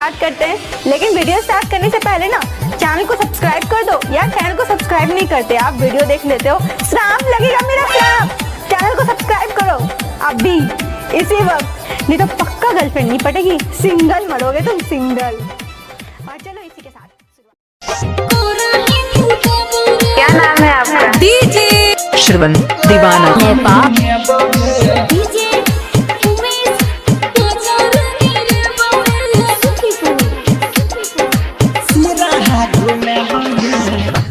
Start करते हैं, लेकिन वीडियो स्टार्ट करने से पहले ना चैनल को सब्सक्राइब कर दो। यार चैनल को सब्सक्राइब नहीं करते, आप वीडियो देख लेते हो, श्राप लगेगा मेरा श्राप। चैनल को सब्सक्राइब करो अभी इसी वक्त, नहीं तो पक्का गर्लफ्रेंड नहीं पटेगी, सिंगल मरोगे तुम, सिंगल। और चलो इसी के साथ क्या नाम है आपका? डीजे श्रवण दीवाना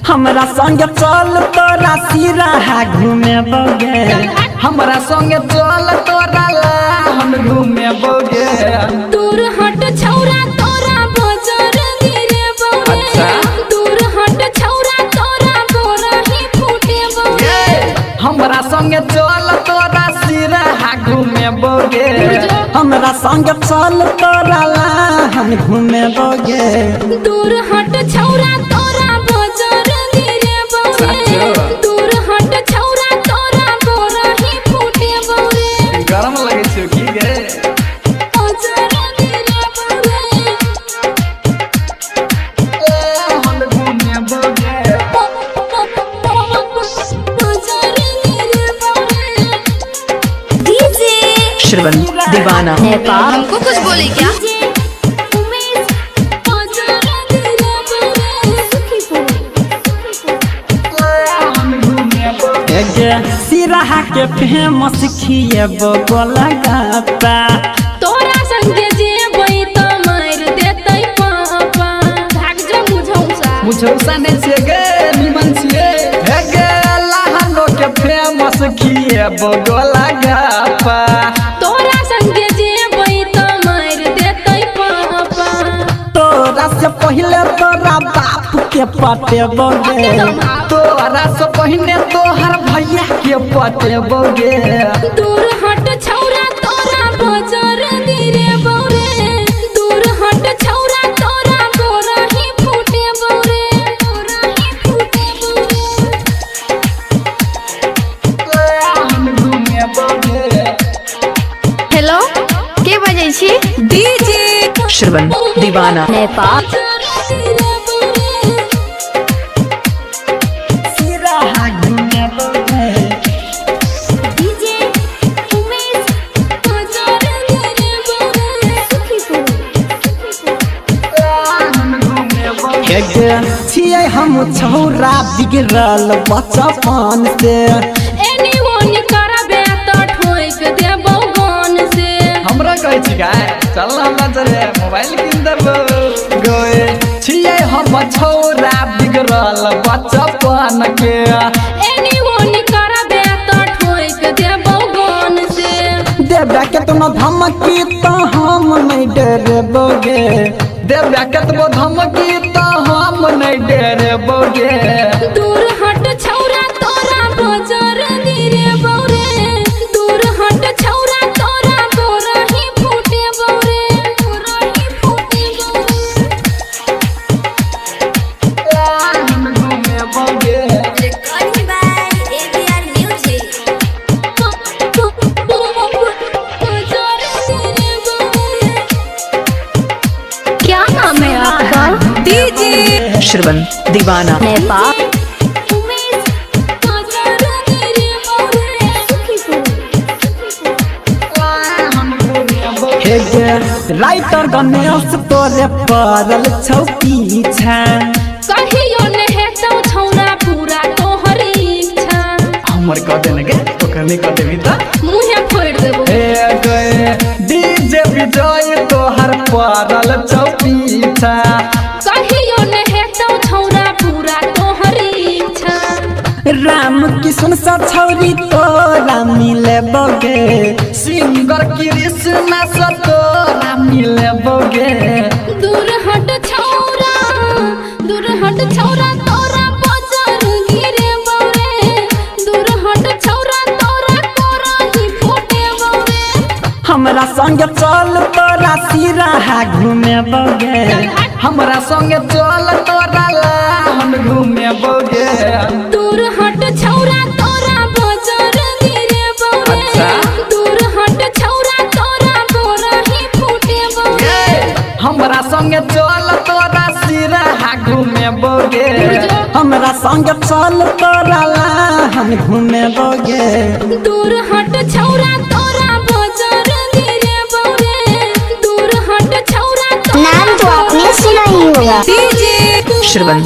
हमरा संग चल तोरा सिराहा घूमे बोगे, हमरा संग चल तोरा हम घूमे बोगे। दूर हट छौरा तोरा बजर गिरे बोगे, दूर हट छौरा तोरा बोरा ही फूटे बोगे। हमरा संग चल तोरा सिराहा घूमे बोगे, हमरा संग चल तोरा हम घूमे बोगे। दूर हट छौरा तोरा बजर गिरे बोगे, दूर हट छौरा तोरा बोरा ही फूटे बोगे। गरम लगे छै की गे? बजर गिरे बोगे, हम घूमे बोगे। बजर गिरे बोगे। डीजे श्रवण दीवाना हमको कुछ बोले क्या? सिराहा के फेमस खिएबो गोलगप्पा, तोरा संगे जेबै त मार देतै पापा। भाग जा मुझौसा ने छे गे निमन छिए। हे गे लहानो के फेमस खिएबो गोलगप्पा, तोरा संगे जेबै त मार देतै पापा। तोरा से पहले तोरा बाप के पटेबोगे, तोरा से पहले तोहर भैया के पटेबोगे। दूर हट छौरा तोरा बजर गिरे बोरे, दूर हट छौरा तोरा बोरा ही फूटे बोरे, बोरा ही फूटे बोरे। हम घूमे बोगे। हेलो के बजै छी? डीजे श्रवण दीवाना सिराहा घूमे बोगे। छियै हम छौरा बिगड़ल बचपन से, एनीवन करबे त ठोक देबौ गन से। हमरा कहै छी गाय चल हमरा चले मोबाइल किन देबो गए। छियै हम छौरा बिगड़ल बचपन के, एनीवन करबे त ठोक देबौ गन से। देबे केतनो धमकी त हम नहीं डरबोगे, देबे केतनो धमकी त हम नहीं डरबोगे। दूर हट छौरा तोरा बजर गिरे बोरे, दूर हट छौरा तोरा बोरा ही फूटे बोरे, बोरा ही फूटे बोरे। हम घूमे बोगे। Recording by ABR Music. क्या नाम है आपका? डीजे श्रवण दीवाना हे गे राइटर गणेश तोरे पड़ल छौ पीछा, कहियो ने हेतौ छौरा पूरा तोहर इच्छा। हमर कह देने गे ओकर नहीं कह देबी त मुहे फोड़ देबो। हे गे डीजे विजय तोहर पड़ल छौ पीछा, कहियो ने हेतौ छौरा पूरा तोहर इच्छा। राम किशन सा छौरी तोरा मिले बोगे, सिंगर कृष्णा सा तोरा मिले बोगे। दूर हट छौरा, दूर हट छौरा तोरा बजर गिरे बोरे, दूर हट छौरा तोरा कोरा ही फूटे बोरे। हमरा संग चल तोरा सिराहा घूमे बोगे, हमरा संग चल तोरा हम घूमे बोगे। दूर हट छौरा तोरा बजर गिरे बोरे, दूर हट छौरा तोरा बोरा ही फूटे बोरे। हमरा संगे चल तोरा सिरहा घूमे बोगे हमरा संगे चल तोरा लाहन घूमे बोगे दूर हट छौरा तोरा बाजार गिरे बौरे दूर हट छौरा नाम तो आपने सुना ही होगा। श्रवण